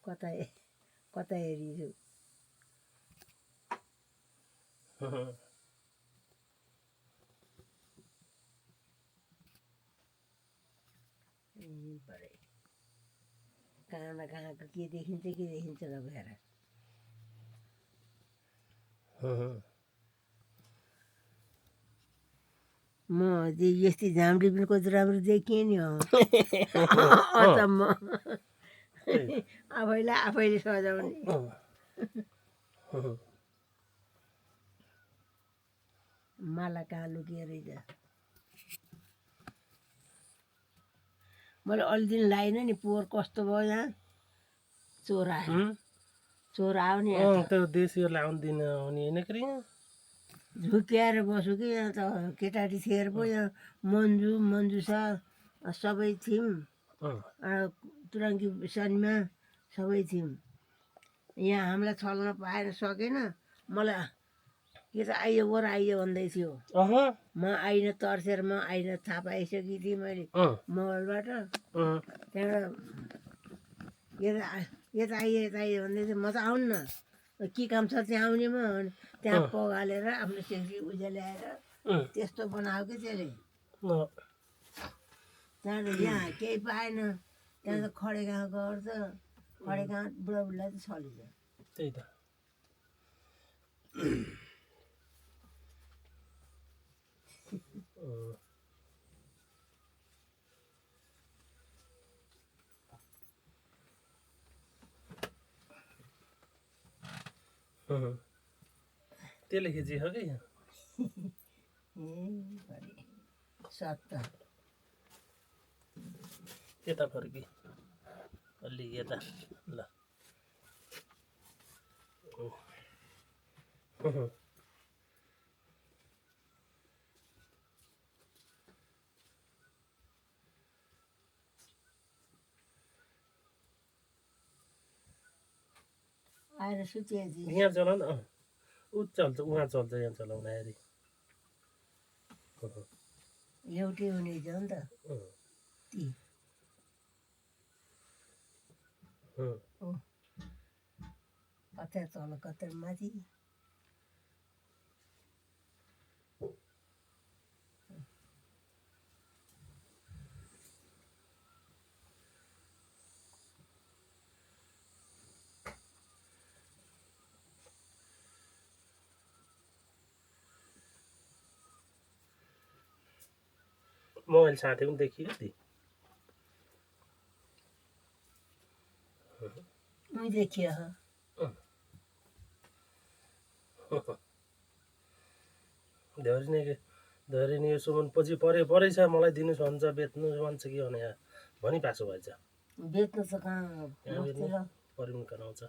कता कता हेरिछु परे कहाँ न कहाँको के देखिन्छ लगेर म यस्तै झामडी पनि कति राम्रो देखिएँ नि अचम्म आफैले सजाउने माला कहाँ लुकियो रहेछ मैले अलि दिन लाइनँ नि पोहोर कस्तो भयो यहाँ चोर आयो नि त्यो देशीहरूलाई आउनु दिन आउने होइन के यहाँ झुक्क्याएर बस्यो कि यहाँ त केटाकेटी थिएर पो यहाँ मन्जुसा सबै थियौँ तुरङ्की शनिमा सबै थियौँ यहाँ हामीलाई छल्न पाएन सकेन मलाई के त आइयो वर आइयो भन्दै थियो म आइन तर्सेर म आइन थाहा पाइसकेकी थिएँ मैले मोबाइलबाट त्यहाँबाट यता आइयो भन्दै थियो म त आउनु न के काम छ त्यहाँ आउने म त्यहाँ पगालेर आफ्नो सेक्सी उज्याल्याएर त्यस्तो बनायो कि त्यसले त्यहाँबाट यहाँ केही पाएन त्यहाँ त खडेगाउँ गर्छ खडेगाउँ बुढाबुढीलाई त छलिन्छ त्यही त त्यसले खिचियो कि सत्ता यता फर्की अलि यता ल आएर सुतेपछि यहाँ चला न ऊ चल्छ उहाँ चल्छ यहाँ चलाउँदाखेरि एउटै हुने थियो नि त ती कतै तल कतै माथि मोबाइल साथी पनि देखियो ती उही देखियो धेरै नै सुमन पछि परेछ मलाई दिनुहोस् भन्छ बेच्नु भन्छ कि भने भनी पासो भएछ बेच्नु त कहाँ परिमुन कराउँछ